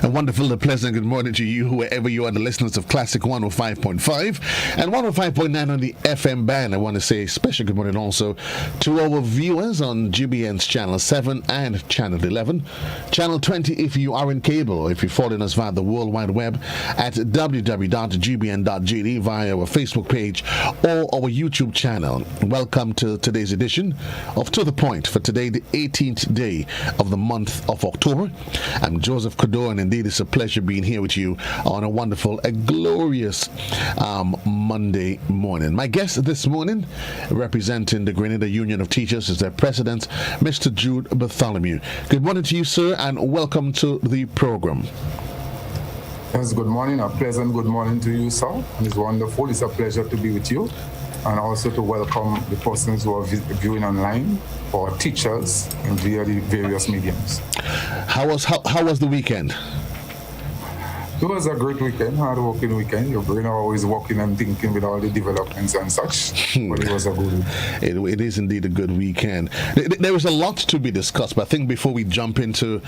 A wonderful and pleasant good morning to you, wherever you are, the listeners of Classic 105.5 and 105.9 on the FM band. I want to say a special good morning also to our viewers on GBN's Channel 7 and Channel 11, Channel 20 if you are in cable, or if you're following us via the World Wide Web at www.gbn.gd, via our Facebook page or our YouTube channel. Welcome to today's edition of To The Point for today, the 18th day of the month of October. I'm Joseph Cadore, and indeed it's a pleasure being here with you on a wonderful, a glorious Monday morning. My guest this morning, representing the Grenada Union of Teachers, is their president, Mr. Jude Bartholomew. Good morning to you, sir, and welcome to the program. Yes, good morning. A pleasant good morning to you, sir. It's wonderful. It's a pleasure to be with you, and also to welcome the persons who are viewing online, or teachers in via the various mediums. How was the weekend? It was a great weekend, hard-working weekend. Your brain are always working and thinking with all the developments and such, but it was a good weekend. It is indeed a good weekend. There is a lot to be discussed, but I think before we jump into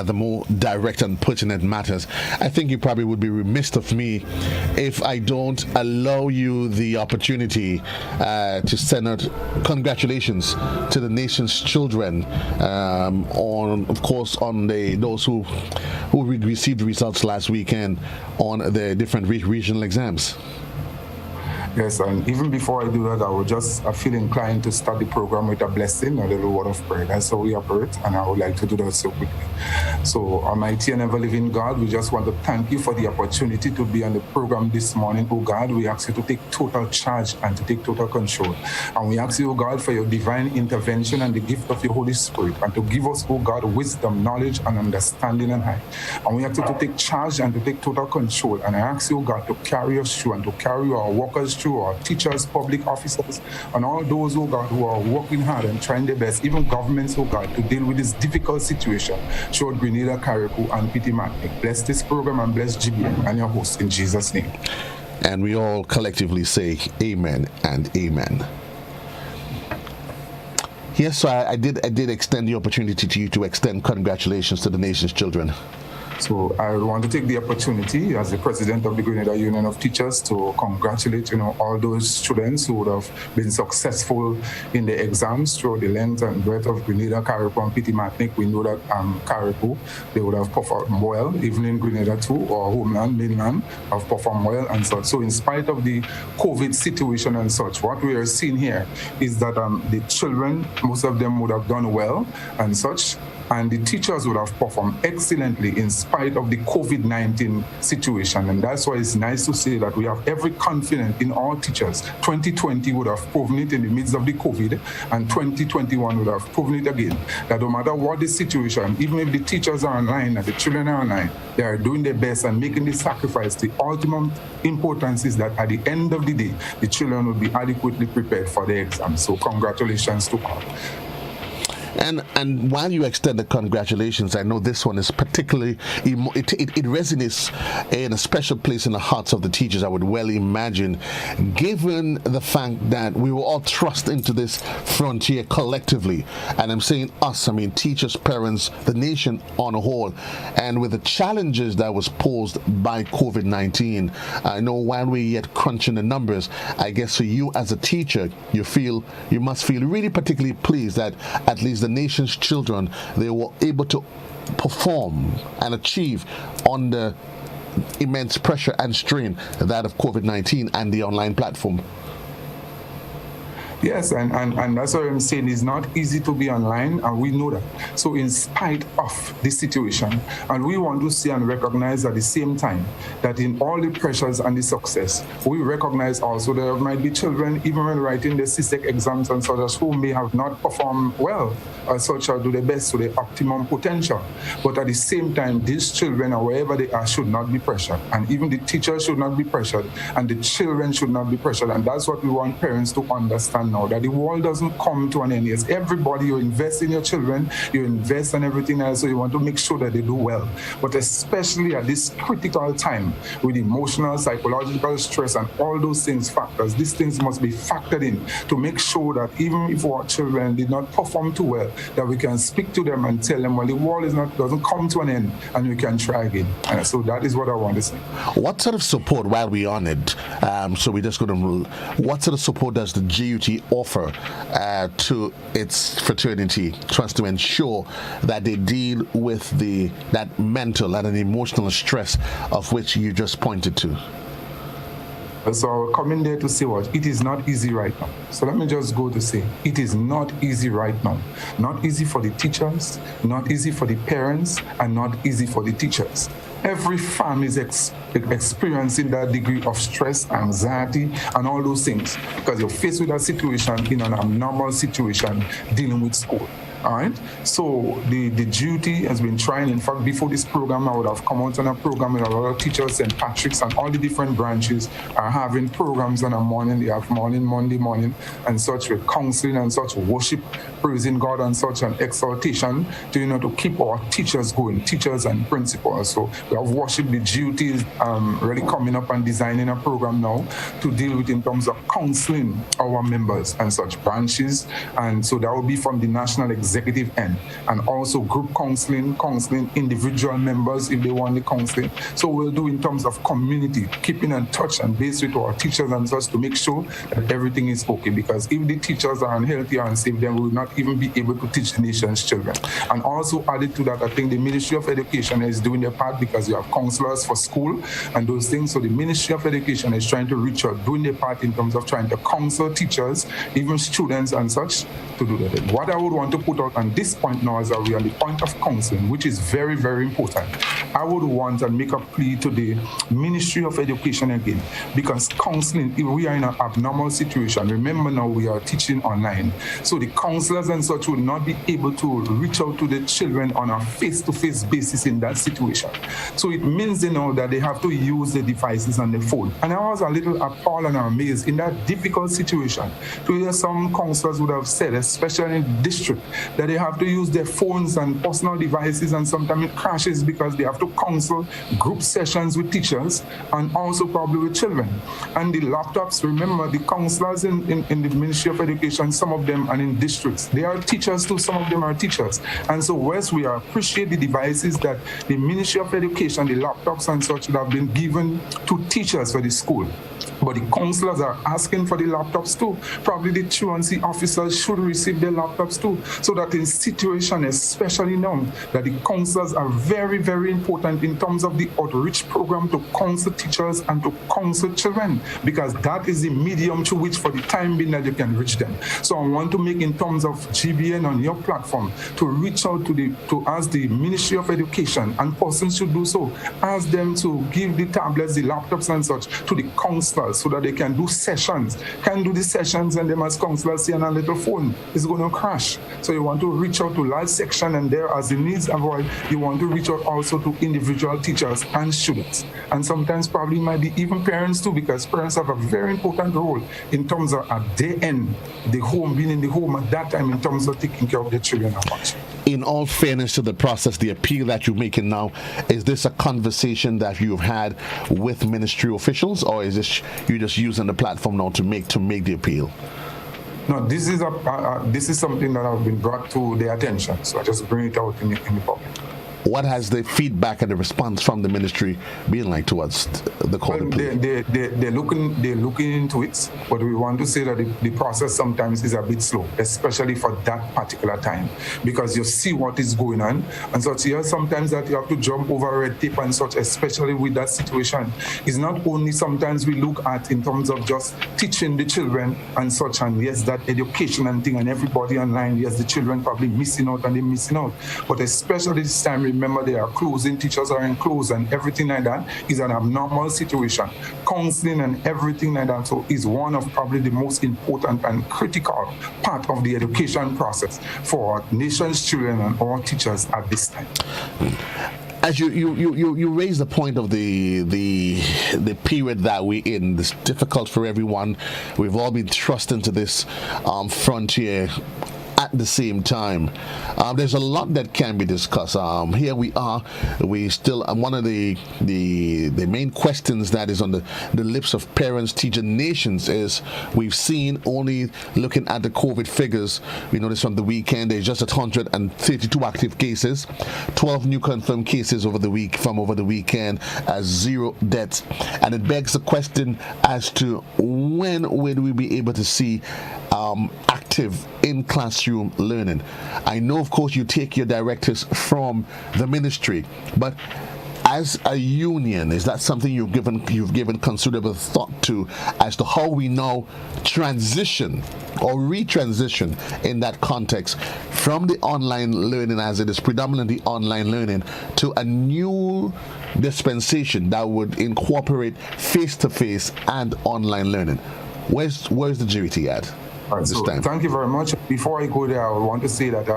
the more direct and pertinent matters, I think you probably would be remiss of me if I don't allow you the opportunity to send out congratulations to the nation's children on those who received results last weekend on the different regional exams. Yes, and even before I do that, I feel inclined to start the program with a blessing, a little word of prayer. That's how we operate, and I would like to do that so quickly. So, Almighty and ever-living God, we just want to thank you for the opportunity to be on the program this morning. Oh God, we ask you to take total charge and to take total control. And we ask you, oh God, for your divine intervention and the gift of your Holy Spirit, and to give us, oh God, wisdom, knowledge, and understanding and height. And we ask you to take charge and to take total control. And I ask you, oh God, to carry us through and to carry our workers through, our teachers, public officers, and all those, oh God, who are working hard and trying their best, even governments, oh God, to deal with this difficult situation throughout Grenada, Carriacou, and Petit Martinique. Bless this program and bless GBN and your host in Jesus' name. And we all collectively say amen and amen. Yes, so I did extend the opportunity to you to extend congratulations to the nation's children. So I want to take the opportunity as the president of the Grenada Union of Teachers to congratulate, all those students who would have been successful in the exams through the length and breadth of Grenada, Carriacou, and Petit Martinique. We know that Carriacou, they would have performed well, even in Grenada too, or homeland, mainland, have performed well and such. So in spite of the COVID situation and such, what we are seeing here is that the children, most of them would have done well and such, and the teachers would have performed excellently in spite of the COVID-19 situation. And that's why it's nice to say that we have every confidence in our teachers. 2020 would have proven it in the midst of the COVID, and 2021 would have proven it again, that no matter what the situation, even if the teachers are online and the children are online, they are doing their best and making the sacrifice. The ultimate importance is that at the end of the day, the children will be adequately prepared for the exam. So congratulations to all. And while you extend the congratulations, I know this one is particularly, it resonates in a special place in the hearts of the teachers, I would well imagine, given the fact that we were all thrust into this frontier collectively. And I'm saying us, I mean teachers, parents, the nation on a whole. And with the challenges that was posed by COVID-19, I know while we're yet crunching the numbers, I guess for you as a teacher, you must feel really particularly pleased that at least the nation's children, they were able to perform and achieve under immense pressure and strain, that of COVID-19 and the online platform. Yes, and that's what I'm saying. It's not easy to be online, and we know that. So in spite of this situation, and we want to see and recognize at the same time that in all the pressures and the success, we recognize also there might be children, even when writing the CSEC exams and such, who may have not performed well, as such, or do their best to their optimum potential. But at the same time, these children, or wherever they are, should not be pressured. And even the teachers should not be pressured, and the children should not be pressured. And that's what we want parents to understand now, that the world doesn't come to an end. Yes, everybody, you invest in your children, you invest in everything else, so you want to make sure that they do well. But especially at this critical time with emotional, psychological stress and all those things factors, these things must be factored in to make sure that even if our children did not perform too well, that we can speak to them and tell them, well, the world doesn't come to an end and we can try again. So that is what I want to say. What sort of support, while we're on it, so we're just going to, what sort of support does the GUT offer to its fraternity trust to ensure that they deal with that mental and an emotional stress of which you just pointed to? So coming there to say what? It is not easy right now. So let me just go to say, it is not easy right now. Not easy for the teachers, not easy for the parents, and not easy for the teachers. Every family is experiencing that degree of stress, anxiety, and all those things because you're faced with a situation in an abnormal situation dealing with school. All right. So the duty has been trying. In fact, before this program, I would have come out on a program with a lot of teachers, St. Patrick's, and all the different branches are having programs on a morning. They have Monday morning, and such with counseling and such worship, praising God and such, and exaltation to keep our teachers going, teachers and principals. So we have worship. The duty is really coming up and designing a program now to deal with in terms of counseling our members and such branches, and so that will be from the national executive end, and also group counseling individual members if they want the counseling. So we'll do in terms of community, keeping in touch and based with our teachers and such to make sure that everything is okay, because if the teachers are unhealthy and unsafe, then we will not even be able to teach the nation's children. And also added to that, I think the Ministry of Education is doing their part because you have counselors for school and those things. So the Ministry of Education is trying to reach out, doing their part in terms of trying to counsel teachers, even students and such, to do that. What I would want to put out on this point now is that we are on the point of counseling, which is very, very important. I would want and make a plea to the Ministry of Education again, because counseling, if we are in an abnormal situation, remember now we are teaching online, so the counselors and such will not be able to reach out to the children on a face-to-face basis in that situation. So it means that they have to use the devices on the phone. And I was a little appalled and amazed in that difficult situation to hear some counselors would have said, especially in the district, that they have to use their phones and personal devices, and sometimes it crashes because they have to counsel group sessions with teachers and also probably with children. And the laptops, remember, the counselors in the Ministry of Education, some of them are in districts. They are teachers too, some of them are teachers. And so whilst we appreciate the devices that the Ministry of Education, the laptops and such that have been given to teachers for the school, but the counselors are asking for the laptops too. Probably the truancy officers should receive their laptops too, so that in situation, especially now, that the counselors are very, very important in terms of the outreach program to counsel teachers and to counsel children, because that is the medium through which for the time being that you can reach them. So I want to make in terms of GBN on your platform to reach out to ask the Ministry of Education, and persons should do so, ask them to give the tablets, the laptops and such to the counselors, so that they can do sessions. Can do the sessions and them as counselors see on a little phone, it's going to crash. So you want to reach out to large section, and there as the needs avoid, you want to reach out also to individual teachers and students. And sometimes probably might be even parents too, because parents have a very important role in terms of at their end, the home, being in the home at that time in terms of taking care of their children and much. In all fairness to the process, the appeal that you're making now, is this a conversation that you've had with ministry officials, or is this you just using the platform now to make the appeal? No, this is something that has been brought to their attention, so I just bring it out in the public. What has the feedback and the response from the ministry been like towards the call? Well, they're looking into it, but we want to say that the process sometimes is a bit slow, especially for that particular time, because you see what is going on, and so here sometimes that you have to jump over red tape and such, especially with that situation. It's not only sometimes we look at in terms of just teaching the children and such, and yes, that education and thing, and everybody online, yes, the children probably missing out and they're missing out, but especially this time, remember, they are closing, teachers are enclosed, and everything like that is an abnormal situation. Counseling and everything like that so is one of probably the most important and critical part of the education process for our nation's children and all teachers at this time. as you raise the point of the period that we're in, it's difficult for everyone. We've all been thrust into this frontier at the same time. There's a lot that can be discussed. Here we are. We still one of the main questions that is on the lips of parents, teachers, nations is we've seen, only looking at the COVID figures, we noticed on the weekend there's just 132 active cases, 12 new confirmed cases over the weekend, as 0 deaths, and it begs the question as to when will we be able to see active in classroom learning. I know, of course, you take your directives from the ministry, but as a union, is that something you've given considerable thought to as to how we now transition or retransition in that context from the online learning, as it is predominantly online learning, to a new dispensation that would incorporate face-to-face and online learning? Where's the GVT at? All right, so thank you very much. Before I go there, I want to say that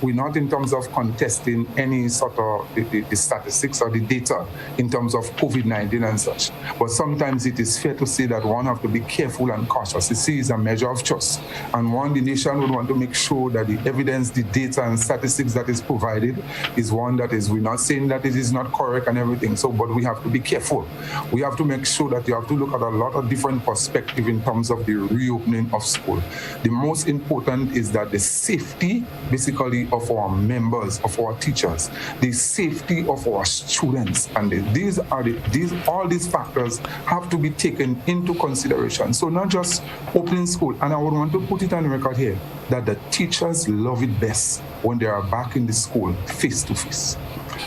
we're not in terms of contesting any sort of the statistics or the data in terms of COVID-19 and such. But sometimes it is fair to say that one have to be careful and cautious. You see, it's a measure of trust. And the nation would want to make sure that the evidence, the data and statistics that is provided is one that is, we're not saying that it is not correct and everything. So, but we have to be careful. We have to make sure that you have to look at a lot of different perspectives in terms of the reopening of school. The most important is that the safety, basically, of our members, of our teachers, the safety of our students, and all these factors have to be taken into consideration. So not just opening school, and I would want to put it on record here that the teachers love it best when they are back in the school face to face.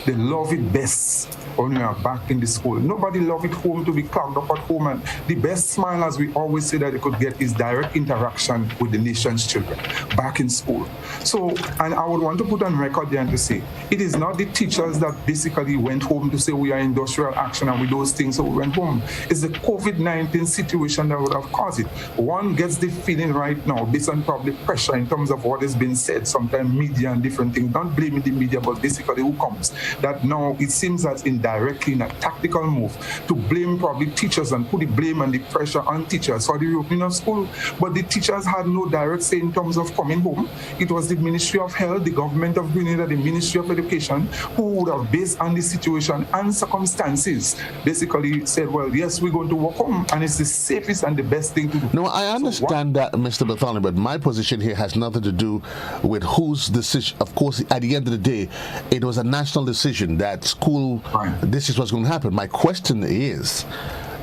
They love it best when we are back in the school. Nobody love it home to be clogged up at home, and the best smile, as we always say, that they could get is direct interaction with the nation's children back in school. So, and I would want to put on record there and to say, it is not the teachers that basically went home to say we are industrial action and with those things, so we went home. It's the COVID-19 situation that would have caused it. One gets the feeling right now, based on probably pressure in terms of what has been said, sometimes media and different things, not blaming the media, but basically who comes, that now it seems that indirectly in a tactical move to blame probably teachers and put the blame and the pressure on teachers for the reopening of school. But the teachers had no direct say in terms of coming home. It was the Ministry of Health, the government of Grenada, the Ministry of Education, who would have, based on the situation and circumstances, basically said, well, yes, we're going to work home, and it's the safest and the best thing to do. No, I understand that, Mr. Bartholomew, but my position here has nothing to do with whose decision. Of course, at the end of the day, it was a national decision that school, this is what's going to happen. My question is,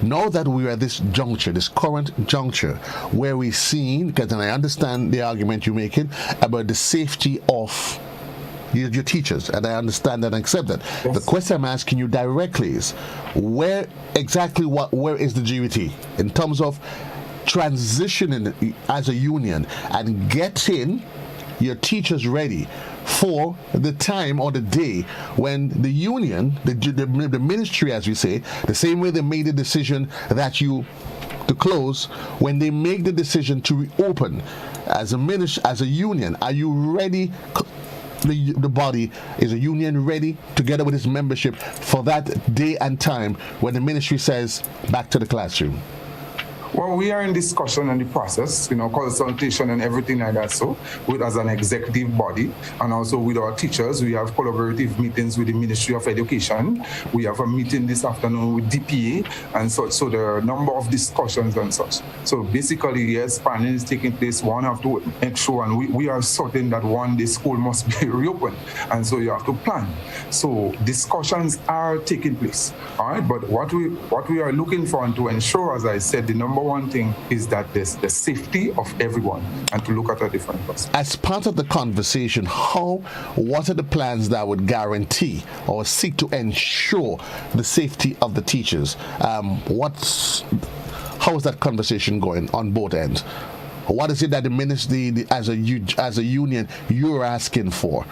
now that we are at this juncture, this current juncture, where we've seen, because I understand the argument you're making about the safety of your teachers, and I understand that and accept that. Yes. The question I'm asking you directly is, where is the GVT in terms of transitioning as a union and getting your teachers ready for the time or the day when the union, the ministry, as we say, the same way they made the decision to close, when they make the decision to reopen as a union, are you ready? The body, is a union ready together with its membership for that day and time when the ministry says back to the classroom? Well, we are in discussion and the process, consultation and everything like that. So, as an executive body, and also with our teachers, we have collaborative meetings with the Ministry of Education. We have a meeting this afternoon with DPA and such. So there are a number of discussions and such. So basically, yes, planning is taking place. One have to make sure, and we are certain that one day school must be reopened, and so you have to plan. So discussions are taking place. All right, but what we are looking for and to ensure, as I said, the number one thing is that there's the safety of everyone, and to look at a different perspective. As part of the conversation, what are the plans that would guarantee or seek to ensure the safety of the teachers? How is that conversation going on both ends? What is it that the ministry, as a union, you're asking for?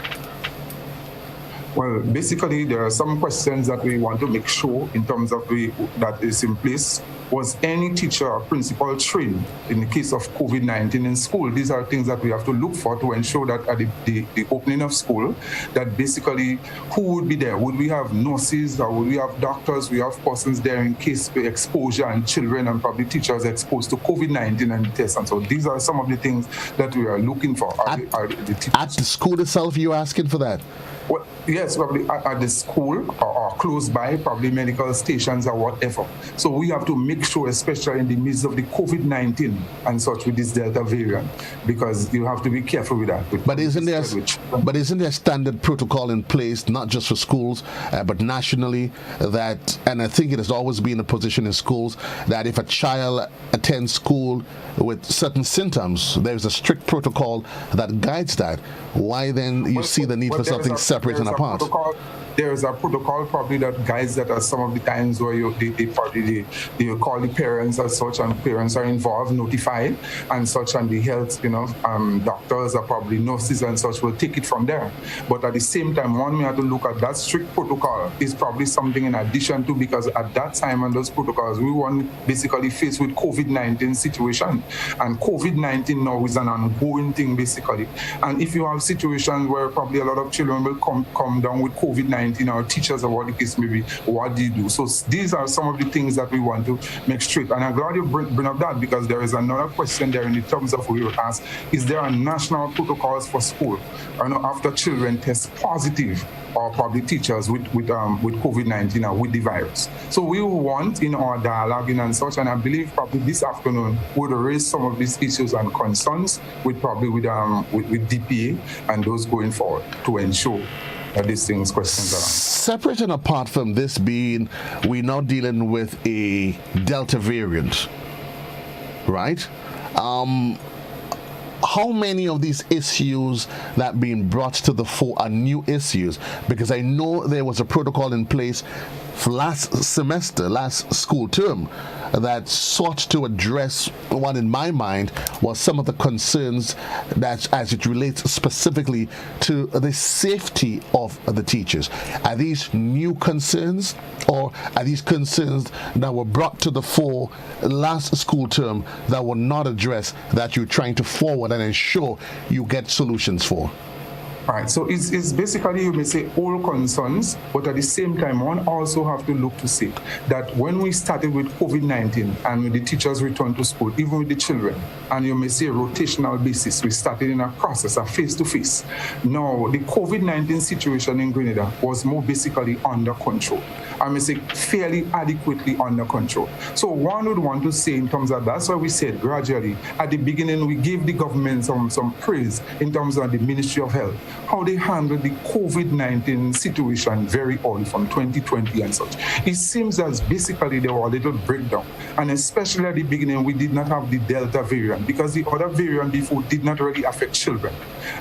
Well, basically, there are some questions that we want to make sure in terms of that is in place. Was any teacher or principal trained in the case of COVID-19 in school? These are things that we have to look for to ensure that at the opening of school, that basically who would be there? Would we have nurses or would we have doctors? We have persons there in case of exposure and children and probably teachers exposed to COVID-19 and tests. And so these are some of the things that we are looking for. At the school itself, you're asking for that? Well, yes, probably at the school or close by, probably medical stations or whatever. So we have to make sure, especially in the midst of the COVID-19 and such with this Delta variant, because you have to be careful with that. But isn't there standard protocol in place, not just for schools, but nationally, that, and I think it has always been a position in schools, that if a child attends school with certain symptoms, there's a strict protocol that guides that. Why then you see the need for something separate and apart? There is a protocol probably that guides that at some of the times where they call the parents as such, and parents are involved, notified and such, and the health, doctors or probably nurses and such will take it from there. But at the same time, one we have to look at that strict protocol is probably something in addition to, because at that time and those protocols, we weren't basically faced with COVID-19 situation. And COVID-19 now is an ongoing thing basically. And if you have situations where probably a lot of children will come down with COVID-19, our teachers or what the case may be, what do you do? So these are some of the things that we want to make straight. And I'm glad you bring up that, because there is another question there in the terms of we were asked, is there a national protocols for school? After children test positive, or probably teachers with COVID-19 or with the virus. So we will want in our dialoguing and such, and I believe probably this afternoon we'll raise some of these issues and concerns with DPA and those going forward to ensure that these things, questions are separate and apart from this being, we're now dealing with a Delta variant, right? How many of these issues that being brought to the fore are new issues? Because I know there was a protocol in place for last school term, that sought to address what in my mind was some of the concerns that as it relates specifically to the safety of the teachers. Are these new concerns, or are these concerns that were brought to the fore last school term that were not addressed, that you're trying to forward and ensure you get solutions for? All right, so it's basically, you may say, all concerns, but at the same time, one also have to look to see that when we started with COVID-19 and when the teachers returned to school, even with the children, and you may say a rotational basis, we started in a process, a face-to-face. Now, the COVID-19 situation in Grenada was more basically under control. I may say fairly adequately under control. So one would want to say in terms of that's why we said gradually at the beginning we gave the government some praise in terms of the Ministry of Health, how they handled the COVID-19 situation very early from 2020 and such. It seems as basically there were a little breakdown, and especially at the beginning we did not have the Delta variant, because the other variant before did not really affect children.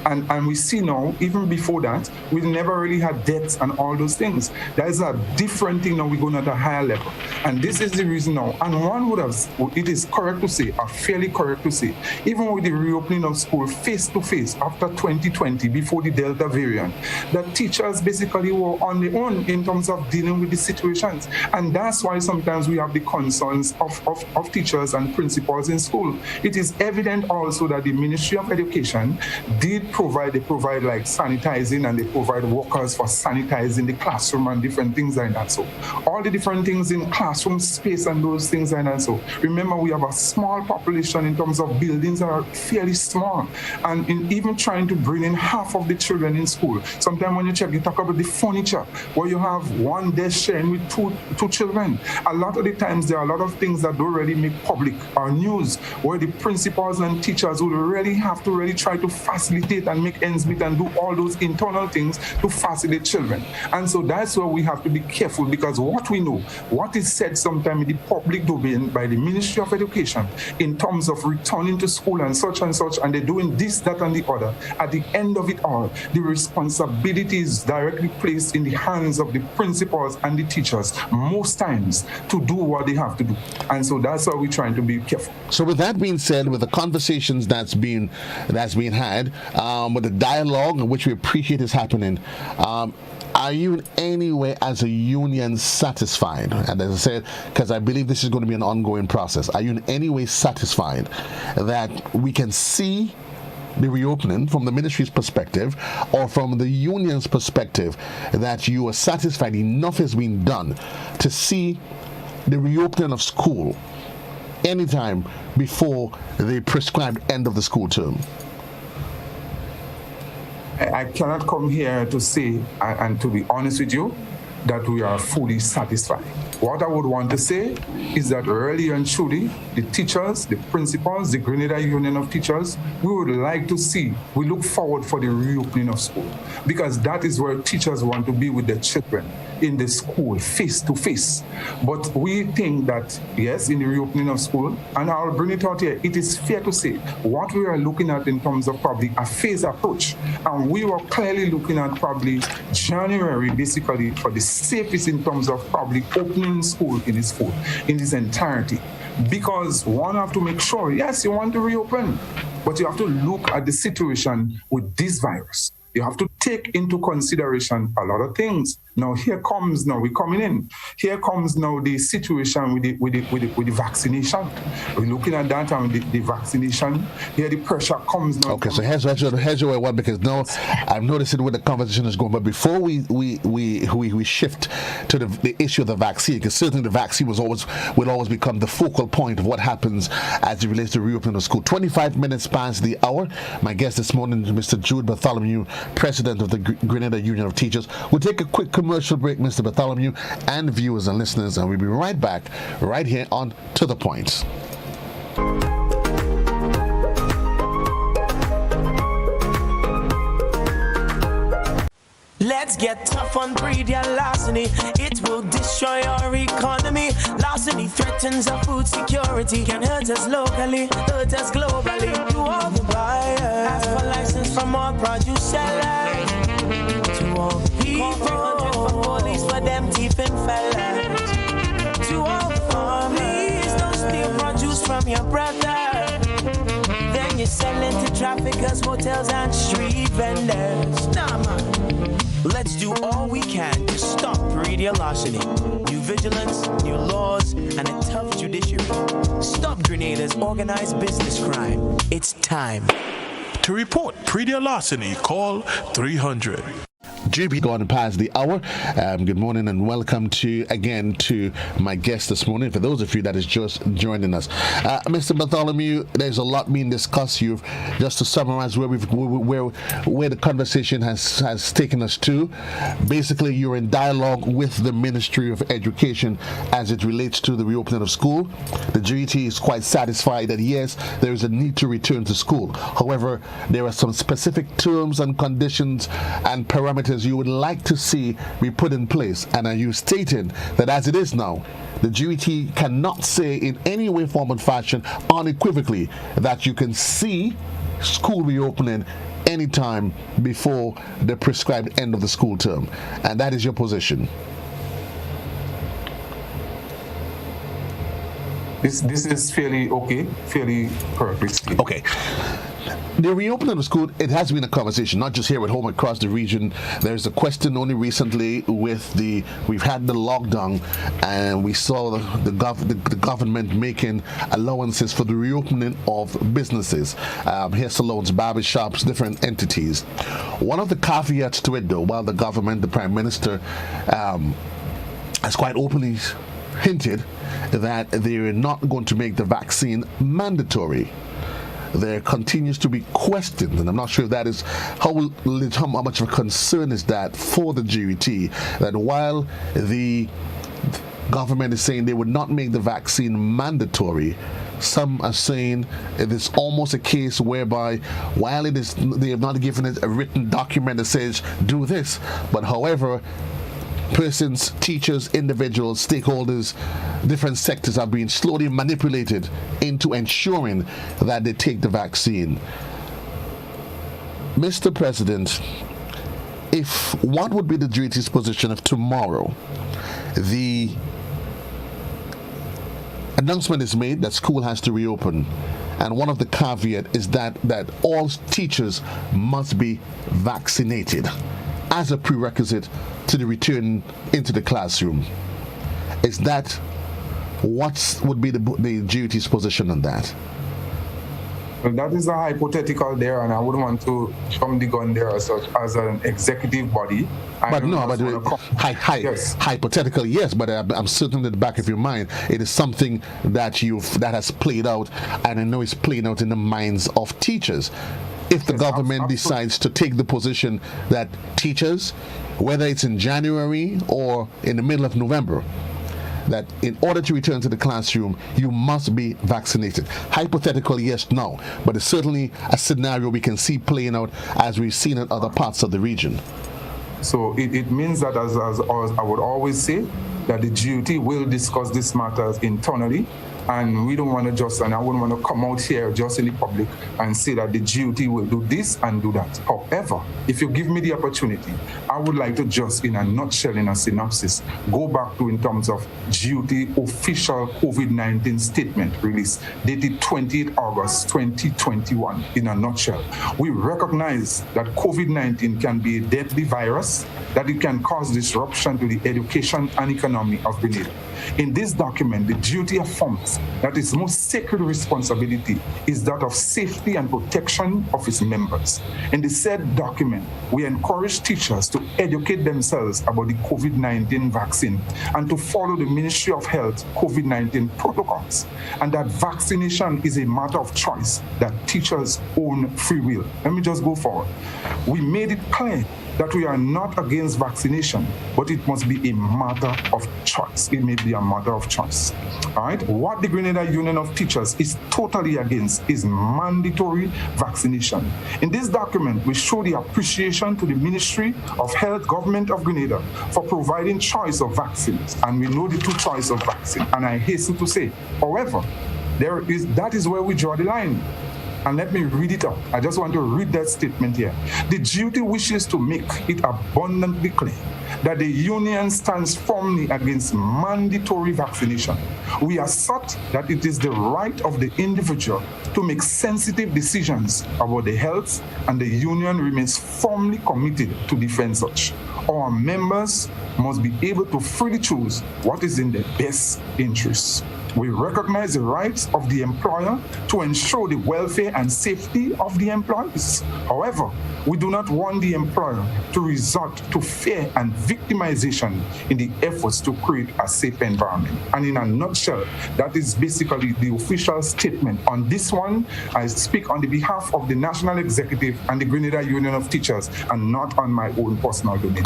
And we see now, even before that, we never really had deaths and all those things. That is a different thing now, we're going at a higher level. And this is the reason now, and one would have, it is correct to say, or fairly correct to say, even with the reopening of school face-to-face after 2020, before the Delta variant, that teachers basically were on their own in terms of dealing with the situations. And that's why sometimes we have the concerns of teachers and principals in school. It is evident also that the Ministry of Education did provide like sanitizing, and they provide workers for sanitizing the classroom and different things like that. So all the different things in classroom space and those things like that. So remember, we have a small population in terms of buildings that are fairly small, and in even trying to bring in half of the children in school. Sometimes when you check, you talk about the furniture where you have one desk sharing with two children. A lot of the times there are a lot of things that don't really make public or news, where the principals and teachers will really have to really try to facilitate and make ends meet and do all those internal things to facilitate children. And so that's where we have to be careful, because what we know, what is said sometimes in the public domain by the Ministry of Education in terms of returning to school and such, and they're doing this, that, and the other. At the end of it all, the responsibility is directly placed in the hands of the principals and the teachers most times to do what they have to do. And so that's why we're trying to be careful. So with that being said, with the conversations that's being had, with the dialogue, which we appreciate is happening, are you in any way as a union satisfied? And as I said, because I believe this is going to be an ongoing process, are you in any way satisfied that we can see the reopening from the ministry's perspective or from the union's perspective, that you are satisfied enough has been done to see the reopening of school anytime before the prescribed end of the school term? I cannot come here to say, and to be honest with you, that we are fully satisfied. What I would want to say is that really and truly, the teachers, the principals, the Grenada Union of Teachers, we would like to see, we look forward for the reopening of school, because that is where teachers want to be with their children, in the school, face to face. But we think that, yes, in the reopening of school, and I'll bring it out here, it is fair to say what we are looking at in terms of probably a phased approach, and we were clearly looking at probably January, basically, for the safest in terms of probably opening school in its entirety. Because one have to make sure, yes, you want to reopen, but you have to look at the situation with this virus. You have to take into consideration a lot of things. Now we're coming in. Here comes now the situation with the vaccination. We're looking at that and the vaccination. Here the pressure comes now. Okay, so here's where I want, because now I'm noticing where the conversation is going. But before we shift to the issue of the vaccine, because certainly the vaccine will always become the focal point of what happens as it relates to reopening of school. 25 minutes past the hour. My guest this morning is Mr. Jude Bartholomew, President of the Grenada Union of Teachers. We'll take a quick commercial break, Mr. Bartholomew, and viewers and listeners, and we'll be right back right here on To The Point. Let's get tough on breeder larceny. It will destroy our economy. Larceny threatens our food security. Can hurt us locally, hurt us globally. To all the buyers, ask for license from all produce sellers. To all the people, 300 for police for them thieving fellas. To all the farmers, please don't steal produce from your brother. Then you sell it to traffickers, hotels and street vendors. Nah, man. Let's do all we can to stop breeder larceny. New vigilance, new laws, and a tough judiciary. Stop Grenada's organized business crime. It's time. To report breeder larceny, call 300. GB gone past the hour. Good morning and welcome to my guest this morning. For those of you that is just joining us, Mr. Bartholomew, there's a lot being discussed. You've just to summarize where the conversation has taken us to. Basically, you're in dialogue with the Ministry of Education as it relates to the reopening of school. The GET is quite satisfied that yes, there is a need to return to school. However, there are some specific terms and conditions and parameters you would like to see be put in place, and are you stating that as it is now, the GET cannot say in any way, form, and fashion unequivocally that you can see school reopening anytime before the prescribed end of the school term, and that is your position? This is fairly correct. Okay. The reopening of school, it has been a conversation, not just here at home, across the region. There's a question only recently we've had the lockdown, and we saw the government making allowances for the reopening of businesses, hair salons, barber shops, different entities. One of the caveats to it, though, while the government, the Prime Minister, has quite openly hinted that they're not going to make the vaccine mandatory, there continues to be questions, and I'm not sure if that is how much of a concern is that for the GET, that while the government is saying they would not make the vaccine mandatory, some are saying it is almost a case whereby while they have not given it a written document that says do this, but however, persons, teachers, individuals, stakeholders, different sectors are being slowly manipulated into ensuring that they take the vaccine. Mr. President, what would be the GET's position if tomorrow the announcement is made that school has to reopen, and one of the caveat is that all teachers must be vaccinated as a prerequisite to the return into the classroom. Is that what would be the GUT's position on that? Well, that is a hypothetical there, and I wouldn't want to jump the gun there as such as an executive body. Yes. Hypothetical, yes, but I'm certain in the back of your mind, it is something that has played out, and I know it's playing out in the minds of teachers. If the government decides to take the position that teachers, whether it's in January or in the middle of November, that in order to return to the classroom, you must be vaccinated. Hypothetical, yes, no. But it's certainly a scenario we can see playing out as we've seen in other parts of the region. So it means that, as I would always say, that the GUT will discuss these matters internally. And we don't want to and I wouldn't want to come out here just in the public and say that the GUT will do this and do that. However, if you give me the opportunity, I would like to just, in a nutshell, in a synopsis, go back to in terms of GUT official COVID-19 statement release dated 28 August 2021. In a nutshell, we recognize that COVID-19 can be a deadly virus, that it can cause disruption to the education and economy of Grenada. In this document, the GUT affirms that its most sacred responsibility is that of safety and protection of its members. In the said document, we encourage teachers to educate themselves about the COVID-19 vaccine and to follow the Ministry of Health COVID-19 protocols, and that vaccination is a matter of choice, that teachers own free will. Let me just go forward. We made it clear that we are not against vaccination, but it must be a matter of choice. It may be a matter of choice. All right? What the Grenada Union of Teachers is totally against is mandatory vaccination. In this document, we show the appreciation to the Ministry of Health, Government of Grenada, for providing choice of vaccines. And we know the two choices of vaccine. And I hasten to say, however, that is where we draw the line. And let me read it out. I just want to read that statement here. The GUT wishes to make it abundantly clear that the union stands firmly against mandatory vaccination. We assert that it is the right of the individual to make sensitive decisions about the health, and the union remains firmly committed to defend such. Our members must be able to freely choose what is in their best interests. We recognize the rights of the employer to ensure the welfare and safety of the employees. However, we do not want the employer to resort to fear and victimization in the efforts to create a safe environment. And in a nutshell, that is basically the official statement. On this one, I speak on the behalf of the National Executive and the Grenada Union of Teachers, and not on my own personal domain.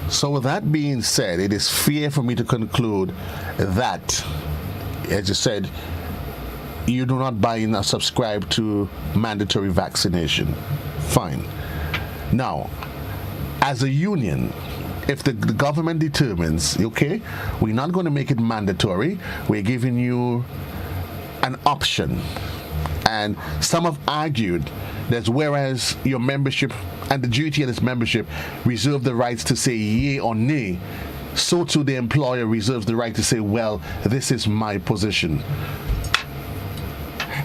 So with that being said, it is fair for me to conclude that, as you said, you do not buy in or subscribe to mandatory vaccination. Fine. Now, as a union, if the government determines, okay, we're not going to make it mandatory, we're giving you an option. And some have argued that whereas your membership and the GUT and its membership reserve the rights to say yea or nay, so too the employer reserves the right to say, well, this is my position.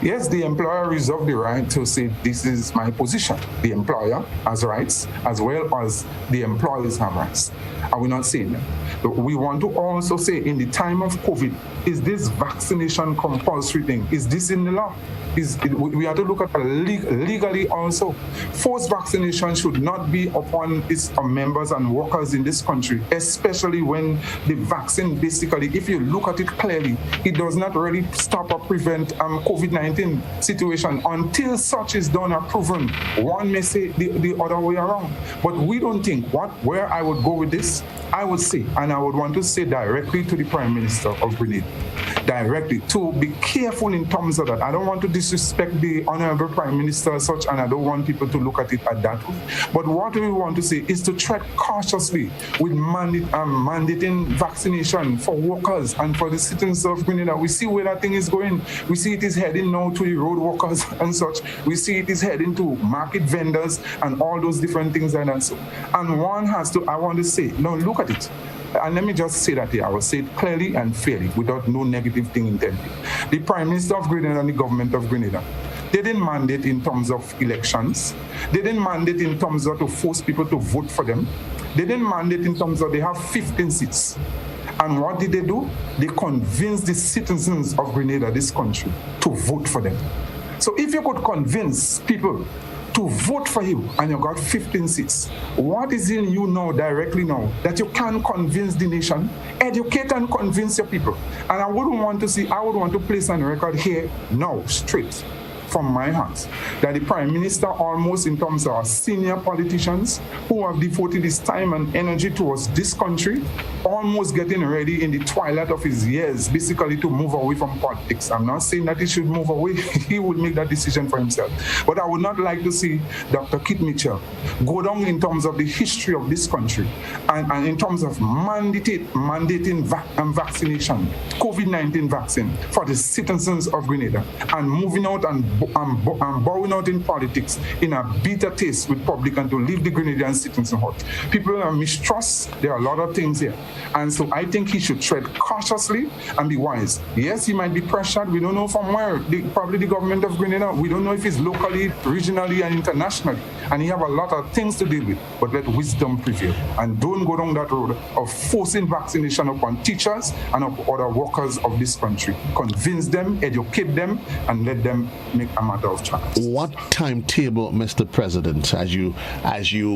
Yes, the employer reserves the right to say, this is my position. The employer has rights, as well as the employees have rights. Are we not saying that? But we want to also say, in the time of COVID, is this vaccination compulsory thing? Is this in the law? We have to look at legally also. Forced vaccination should not be upon its members and workers in this country, especially when the vaccine, basically, if you look at it clearly, it does not really stop or prevent COVID-19 situation until such is done or proven. One may say the other way around. But we don't think where I would go with this, I would say, and I would want to say directly to the Prime Minister of Grenada, directly, to be careful in terms of that. I don't want to disrespect the Honorable Prime Minister as such, and I don't want people to look at it at that way. But what we want to say is to tread cautiously with mandating vaccination for workers and for the citizens of Grenada. We see where that thing is going. We see it is heading now to the road workers and such. We see it is heading to market vendors and all those different things like that. And one has to, I want to say, now look at it. And let me just say that here. I will say it clearly and fairly, without no negative thing intended. The Prime Minister of Grenada and the government of Grenada, they didn't mandate in terms of elections. They didn't mandate in terms of to force people to vote for them. They didn't mandate in terms of they have 15 seats. And what did they do? They convinced the citizens of Grenada, this country, to vote for them. So if you could convince people to vote for you and you got 15 seats, what is in you now, directly now, that you can convince the nation, educate and convince your people? And I would want to place on record here now, straight from my heart, that the Prime Minister, almost in terms of our senior politicians who have devoted his time and energy towards this country, almost getting ready in the twilight of his years, basically to move away from politics. I'm not saying that he should move away. He would make that decision for himself. But I would not like to see Dr. Kit Mitchell go down in terms of the history of this country and in terms of mandating vaccination, COVID-19 vaccine for the citizens of Grenada, and moving out and bowing out in politics in a bitter taste with public and to leave the Grenadian citizens hot. People are mistrust. There are a lot of things here. And so I think he should tread cautiously and be wise. Yes, he might be pressured. We don't know from where. Probably the government of Grenada. We don't know if it's locally, regionally, and internationally. And he have a lot of things to deal with. But let wisdom prevail. And don't go down that road of forcing vaccination upon teachers and other workers of this country. Convince them, educate them, and let them make a matter of choice. What timetable, Mr. President, as you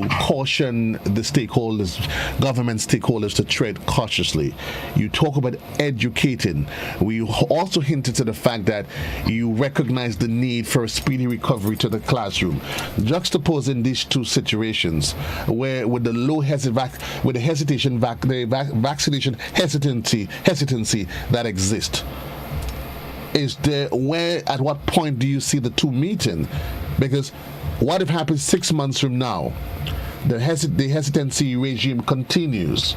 caution the stakeholders, government stakeholders, to tread cautiously? You talk about educating. We also hinted to the fact that you recognize the need for a speedy recovery to the classroom. Juxtaposing these two situations, where with the vaccination hesitancy that exists, at what point do you see the two meeting? Because what if happens 6 months from now? The hesitancy regime continues.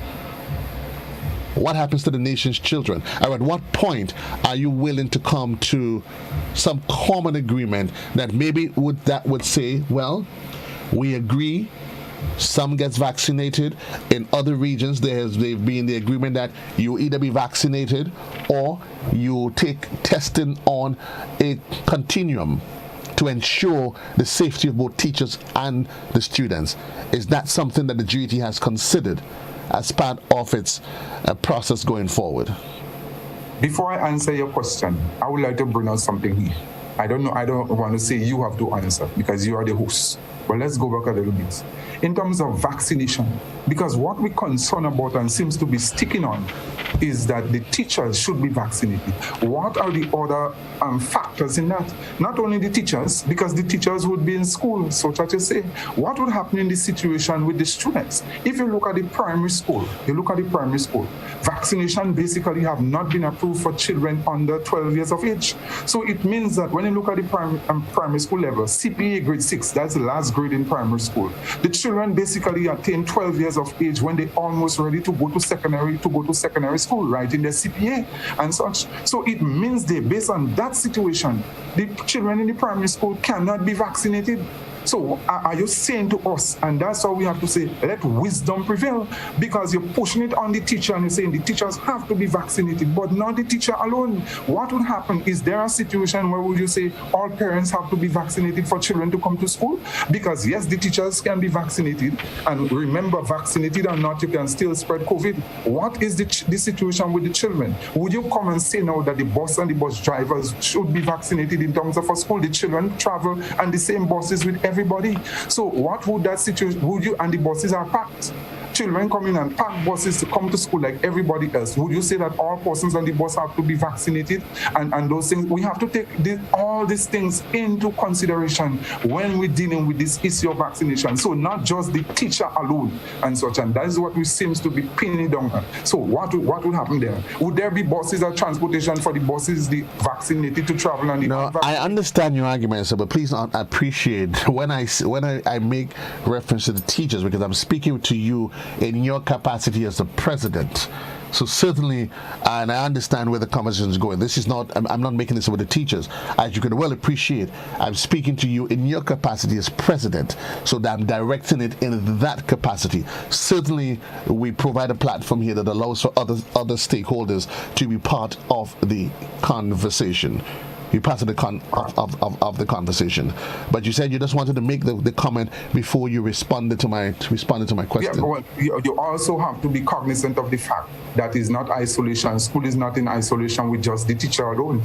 What happens to the nation's children? Or at what point are you willing to come to some common agreement that maybe would say, well, we agree, some gets vaccinated. In other regions, they've been the agreement that you either be vaccinated or you take testing on a continuum to ensure the safety of both teachers and the students. Is that something that the GET has considered as part of its process going forward? Before I answer your question, I would like to bring out something here. I don't want to say you have to answer because you are the host. But let's go back a little bit. In terms of vaccination, because what we're concerned about and seems to be sticking on is that the teachers should be vaccinated. What are the other factors in that? Not only the teachers, because the teachers would be in school, so that you say, what would happen in this situation with the students? If you look at the primary school, vaccination basically have not been approved for children under 12 years of age. So it means that when you look at the primary school level, CPA grade 6, that's the last grade in primary school, the children basically attain 12 years of age when they're almost ready to go to secondary school, right, in their CPA and such. So it means that based on that situation, the children in the primary school cannot be vaccinated. So are you saying to us, and that's how we have to say, let wisdom prevail, because you're pushing it on the teacher and you're saying the teachers have to be vaccinated, but not the teacher alone. What would happen? Is there a situation where would you say all parents have to be vaccinated for children to come to school? Because yes, the teachers can be vaccinated, and remember, vaccinated or not, you can still spread COVID. What is the situation with the children? Would you come and say now that the bus and the bus drivers should be vaccinated in terms of a school? The children travel and the same buses with everybody. So what would that situation, would you, and the buses are packed, children come in and pack buses to come to school like everybody else, would you say that all persons on the bus have to be vaccinated? And those things, we have to take all these things into consideration when we're dealing with this issue of vaccination. So not just the teacher alone and such, and that is what we seems to be pinning down. So what would happen there? Would there be buses or transportation for the buses, the vaccinated, to travel? And no, I understand your argument, sir, but please appreciate when I make reference to the teachers, because I'm speaking to you in your capacity as the president. So certainly, and I understand where the conversation is going. This is not, I'm not making this with the teachers. As you can well appreciate, I'm speaking to you in your capacity as president, so that I'm directing it in that capacity. Certainly, we provide a platform here that allows for other stakeholders to be part of the conversation. You part of the conversation, but you said you just wanted to make the comment before you responded to my question. Yeah, well, you also have to be cognizant of the fact that is not isolation. School is not in isolation with just the teacher alone.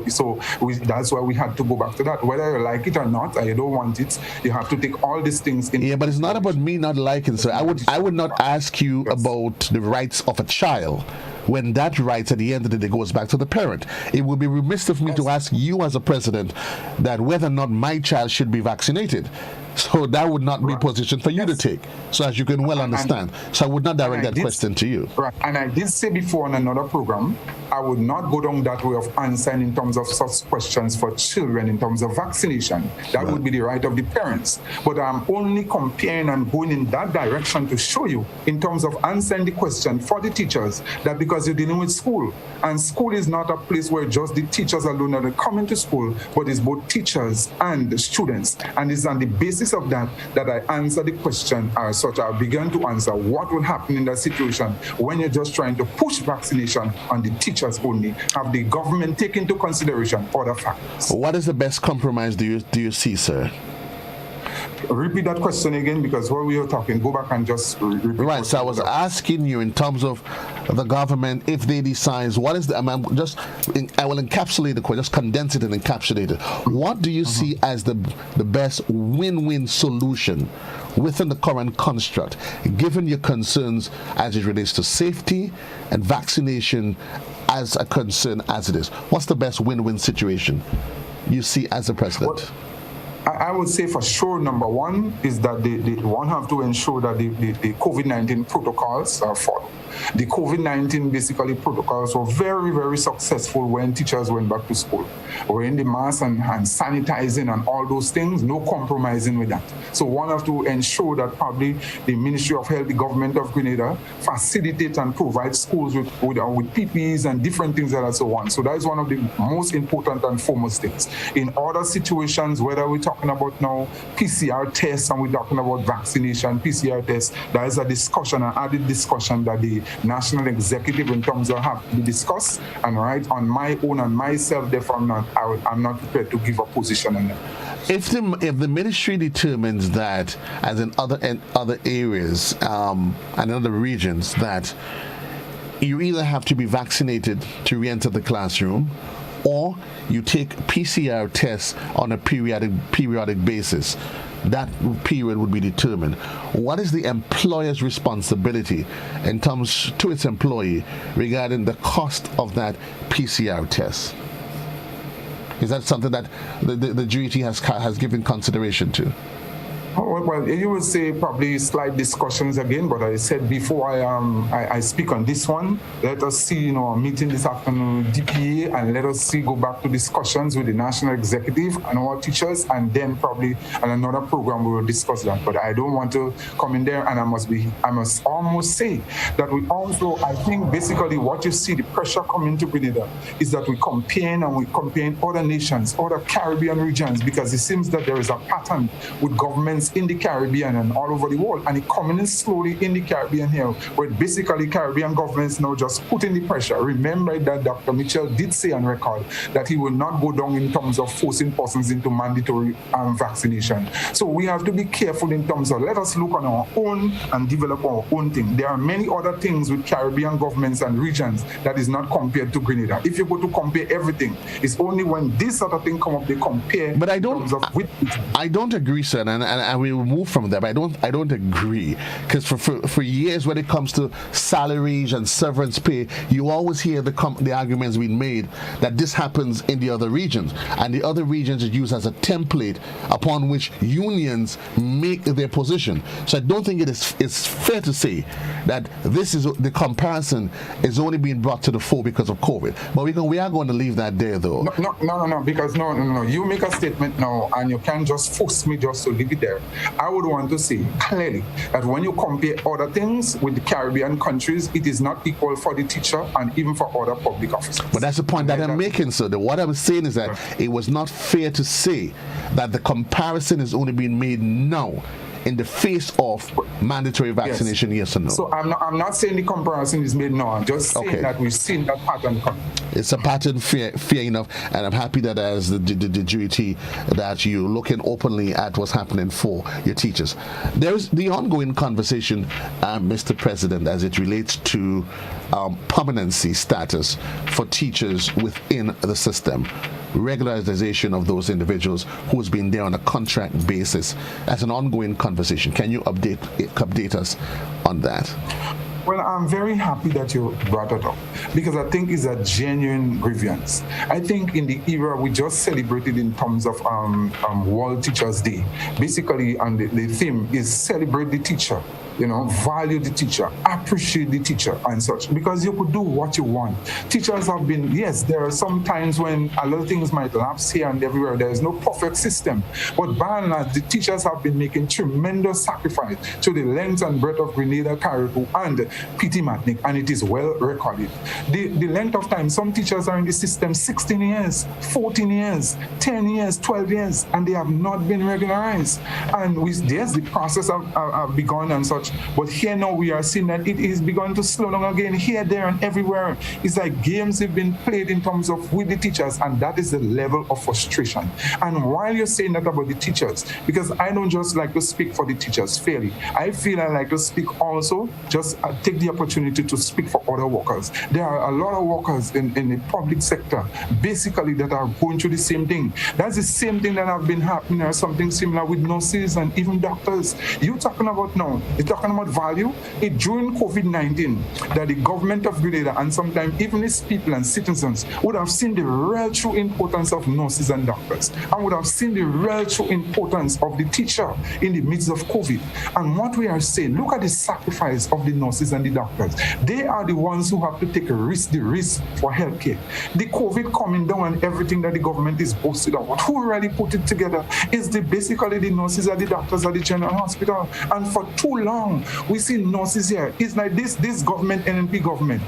So that's why we had to go back to that. Whether you like it or not, or you don't want it, you have to take all these things in. Yeah, but it's not about me not liking, sir. I would not ask you about the rights of a child, when that right at the end of the day goes back to the parent. It would be remiss of me to ask you as a president that whether or not my child should be vaccinated. So that would not be a position for you to take, so as you can well understand. So I would not direct that question to you. Right, and I did say before on another program, I would not go down that way of answering in terms of such questions for children in terms of vaccination. That would be the right of the parents. But I'm only comparing and going in that direction to show you in terms of answering the question for the teachers, that because you're dealing with school, and school is not a place where just the teachers alone are coming to school, but it's both teachers and the students. And it's on the basis of that I answer the question as such. I began to answer what will happen in that situation when you're just trying to push vaccination on the teachers only. Have the government take into consideration other factors? What is the best compromise do you see, sir? Repeat that question again, because while we were talking, go back and just repeat. Right, so I was asking you in terms of the government, if they decide, what is the, I will encapsulate the question, just condense it and encapsulate it. What do you see as the best win-win solution within the current construct, given your concerns as it relates to safety and vaccination as a concern as it is? What's the best win-win situation you see as the president? I would say for sure, number one is that they one have to ensure that the COVID-19 protocols are followed. The COVID-19 basically protocols were very, very successful when teachers went back to school. Wearing the mask and sanitizing and all those things, no compromising with that. So one have to ensure that probably the Ministry of Health, the government of Grenada, facilitate and provide schools with PPEs and different things and so on. So that is one of the most important and foremost things. In other situations, whether we're talking about now PCR tests and we're talking about vaccination, PCR tests, there is a discussion, an added discussion that the national executive in terms of have to be discussed, and right on my own and myself, therefore I'm not prepared to give a position on that. If the ministry determines that, as in other areas and other regions, that you either have to be vaccinated to re-enter the classroom, or you take PCR tests on a periodic basis, that period would be determined. What is the employer's responsibility in terms to its employee regarding the cost of that PCR test? Is that something that the GET has given consideration to? Well, you would say probably slight discussions again, but I said before I speak on this one, let us see, a meeting this afternoon with DPA, and let us go back to discussions with the national executive and our teachers, and then probably on another program we will discuss that. But I don't want to come in there, and I must almost say that we also, I think basically what you see, the pressure coming to Grenada is that we compare other nations, other Caribbean regions, because it seems that there is a pattern with governments in the Caribbean and all over the world, and it coming in slowly in the Caribbean here, where basically Caribbean governments now just putting the pressure. Remember that Dr. Mitchell did say on record that he will not go down in terms of forcing persons into mandatory vaccination. So we have to be careful in terms of, let us look on our own and develop our own thing. There are many other things with Caribbean governments and regions that is not compared to Grenada. If you go to compare everything, it's only when this other thing come up they compare. But I don't agree, sir, and we will move from there. But I don't agree, because for years when it comes to salaries and severance pay, you always hear the arguments being made that this happens in the other regions, and the other regions are used as a template upon which unions make their position. So I don't think it's fair to say that this is the comparison is only being brought to the fore because of COVID. But we are going to leave that there, though. No, because no. You make a statement now, and you can't just force me just to leave it there. I would want to say clearly that when you compare other things with the Caribbean countries, it is not equal for the teacher and even for other public officers. But that's the point that I'm making, sir. What I'm saying is that it was not fair to say that the comparison is only being made now in the face of mandatory vaccination, yes or no? So I'm not saying the comparison is made now. I'm just saying that we've seen that pattern come. It's a pattern, fair enough, and I'm happy that as the duty that you're looking openly at what's happening for your teachers. There's the ongoing conversation, Mr. President, as it relates to permanency status for teachers within the system. Regularization of those individuals who's been there on a contract basis as an ongoing conversation. Can you update us on that? Well, I'm very happy that you brought it up because I think it's a genuine grievance. I think in the era we just celebrated in terms of World Teachers Day, basically, and the theme is celebrate the teacher. Value the teacher, appreciate the teacher and such, because you could do what you want. Teachers have been, yes, there are some times when a lot of things might lapse here and everywhere. There is no perfect system. But by and large, the teachers have been making tremendous sacrifice to the length and breadth of Grenada, Caribou, and PT Matnik, and it is well recorded. The length of time, some teachers are in the system 16 years, 14 years, 10 years, 12 years, and they have not been regularized. And the process have begun and such. But here now we are seeing that it is begun to slow down again here, there, and everywhere. It's like games have been played in terms of with the teachers, and that is the level of frustration. And while you're saying that about the teachers, because I don't just like to speak for the teachers fairly, I feel I like to speak also, just take the opportunity to speak for other workers. There are a lot of workers in the public sector, basically, that are going through the same thing. That's the same thing that have been happening or something similar with nurses and even doctors. You're talking about now, talking about value, during COVID-19, that the government of Grenada and sometimes even its people and citizens would have seen the real true importance of nurses and doctors, and would have seen the real true importance of the teacher in the midst of COVID. And what we are saying, look at the sacrifice of the nurses and the doctors. They are the ones who have to take the risk for healthcare. The COVID coming down and everything that the government is boasted about, who really put it together is basically the nurses and the doctors at the general hospital. And for too long, we see nurses here. It's like this government, NNP government,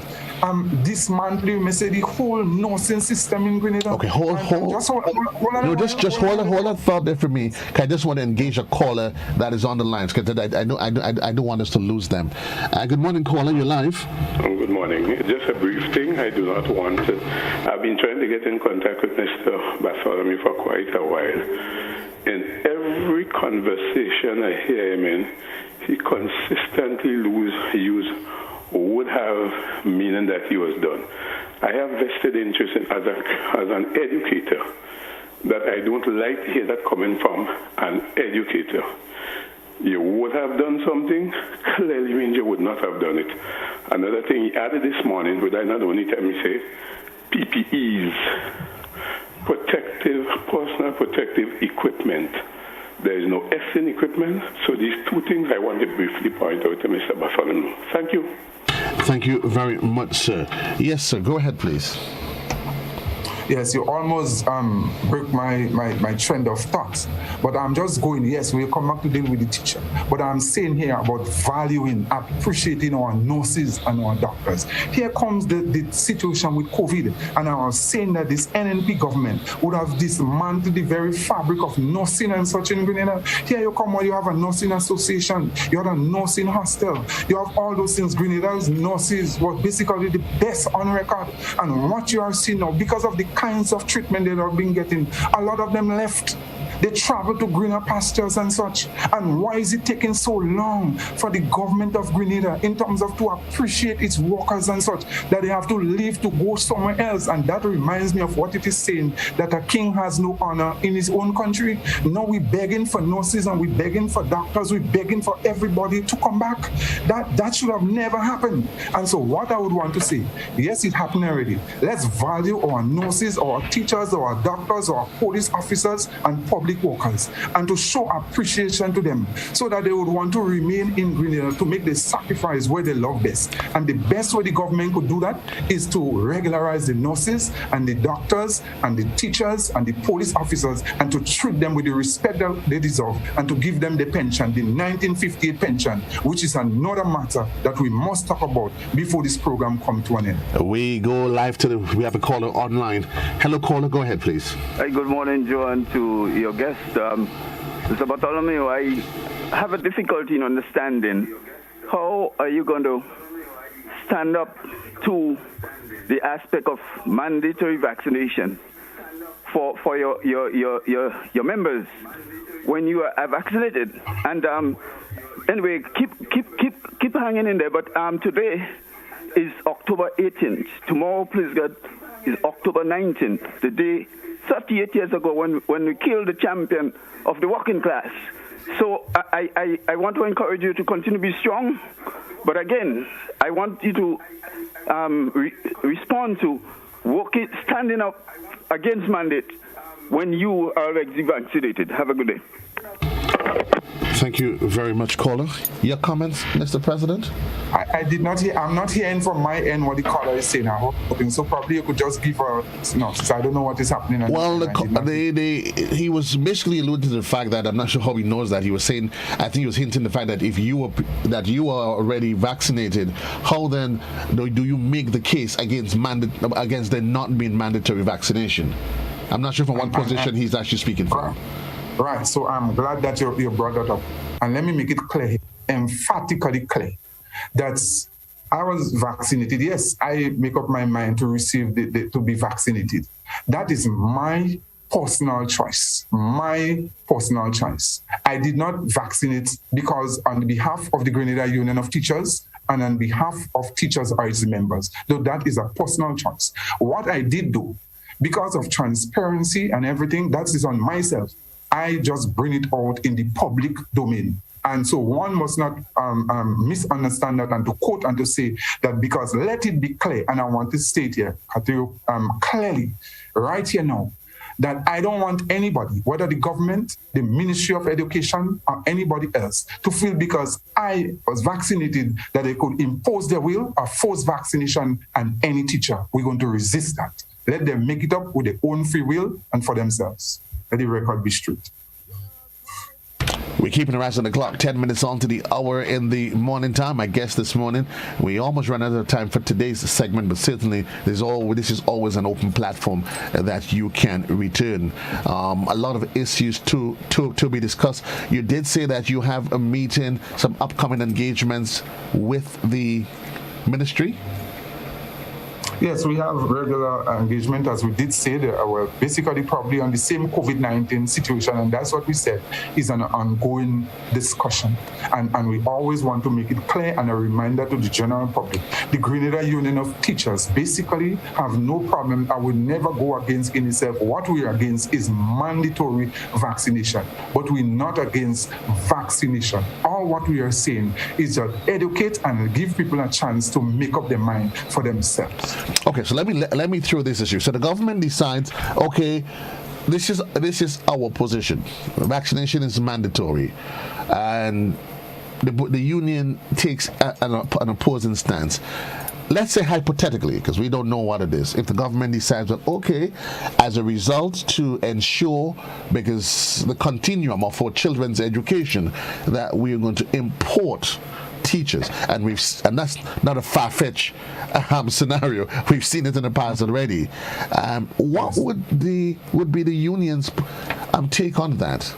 dismantling, may say, the whole nursing system in Grenada. Okay, hold on. Just hold a thought there for me. I just want to engage a caller that is on the lines, because I don't want us to lose them. Good morning, caller. You're live. Good morning. Just a brief thing. I do not want to. I've been trying to get in contact with Mr. Bartholomew for quite a while. In every conversation I hear him in, he consistently use would have, meaning that he was done. I have vested interest in as an educator, that I don't like to hear that coming from an educator. You would have done something, clearly means you would not have done it. Another thing he added this morning, but I not only tell me say, PPEs, personal protective equipment. There is no S in equipment. So these two things I want to briefly point out to Mr. Bartholomew. Thank you. Thank you very much, sir. Yes, sir. Go ahead, please. Yes, you almost break my trend of thoughts. But I'm just going, yes, we'll come back to deal with the teacher. But I'm saying here about valuing, appreciating our nurses and our doctors. Here comes the situation with COVID. And I was saying that this NNP government would have dismantled the very fabric of nursing and such in Grenada. Here you come where you have a nursing association, you have a nursing hostel, you have all those things. Grenada's nurses were basically the best on record. And what you are seeing now, because of the kinds of treatment they have been getting, a lot of them left. They travel to greener pastures and such. And why is it taking so long for the government of Grenada in terms of to appreciate its workers and such, that they have to leave to go somewhere else? And that reminds me of what it is saying, that a king has no honor in his own country. Now we're begging for nurses and we're begging for doctors, we're begging for everybody to come back. That should have never happened. And so what I would want to say, yes, it happened already. Let's value our nurses, our teachers, our doctors, our police officers, and public workers, and to show appreciation to them so that they would want to remain in Grenada to make the sacrifice where they love best. And the best way the government could do that is to regularize the nurses and the doctors and the teachers and the police officers, and to treat them with the respect that they deserve, and to give them the pension, the 1958 pension, which is another matter that we must talk about before this program comes to an end. We go live we have a caller online. Hello, caller, go ahead, please. Hi, good morning, Joan, to your guest, Mr. Bartholomew. I have a difficulty in understanding how are you going to stand up to the aspect of mandatory vaccination for your members when you are vaccinated. And anyway, keep hanging in there. But today is October 18th. Tomorrow, please God, is October 19th, the day 38 years ago when we killed the champion of the working class. So I want to encourage you to continue to be strong. But again, I want you to respond to standing up against mandate when you are already vaccinated. Have a good day. Thank you very much, caller. Your comments, Mr. President? I did not hear. I'm not hearing from my end what the caller is saying. I'm hoping so. Probably you could just give a synopsis. I don't know what is happening. Well, he was basically alluding to the fact that I'm not sure how he knows that. He was saying, I think he was hinting the fact that if you are already vaccinated, how then do you make the case against there not being mandatory vaccination? I'm not sure from what position he's actually speaking from. Right. So I'm glad that you brought that up, and let me make it clear, emphatically clear, that I was vaccinated. Yes, I make up my mind to receive to be vaccinated. That is my personal choice. My personal choice. I did not vaccinate because on behalf of the Grenada Union of Teachers and on behalf of teachers or its members. Though that is a personal choice. What I did do, because of transparency and everything, that is on myself. I just bring it out in the public domain. And so one must not misunderstand that and to quote and to say that, because let it be clear, and I want to state here clearly, right here now, that I don't want anybody, whether the government, the Ministry of Education, or anybody else, to feel because I was vaccinated that they could impose their will or force vaccination on any teacher. We're going to resist that. Let them make it up with their own free will and for themselves. Let the record be straight. We're keeping the eyes on the clock. 10 minutes on to the hour in the morning time. I guess this morning we almost ran out of time for today's segment, but certainly this is always an open platform that you can return. A lot of issues to be discussed. You did say that you have a meeting, some upcoming engagements with the ministry. Yes, we have regular engagement, as we did say. We're basically probably on the same COVID-19 situation, and that's what we said is an ongoing discussion. And we always want to make it clear and a reminder to the general public. The Grenada Union of Teachers basically have no problem. I would never go against itself. What we are against is mandatory vaccination, but we're not against vaccination. All what we are saying is just educate and give people a chance to make up their mind for themselves. Okay, so let me throw this issue. So the government decides, okay, this is our position. Vaccination is mandatory, and the union takes an opposing stance. Let's say hypothetically, because we don't know what it is, if the government decides that, okay, as a result to ensure, because the continuum of our children's education, that we are going to import teachers, and that's not a far-fetched scenario. We've seen it in the past already. What would be the union's take on that?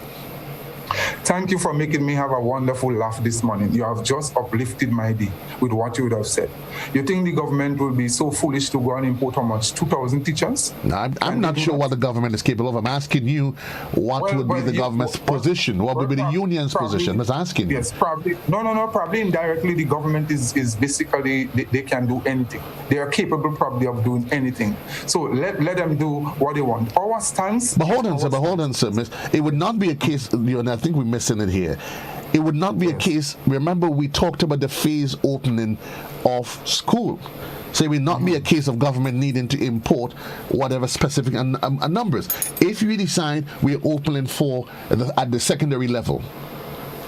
Thank you for making me have a wonderful laugh this morning. You have just uplifted my day with what you would have said. You think the government will be so foolish to go and import how much? 2,000 teachers? No, I'm not sure what the government is capable of. I'm asking you what would be the government's position? What would be the union's position? I'm asking you. Yes, probably. No. Probably indirectly, the government is basically, they can do anything. They are capable probably of doing anything. So let them do what they want. Our stance... But hold on, sir. Miss. It would not be a case, and I think we're missing it here. It would not be a case, remember we talked about the phase opening of school. So it would not be a case of government needing to import whatever specific numbers. If we decide we're opening at the secondary level,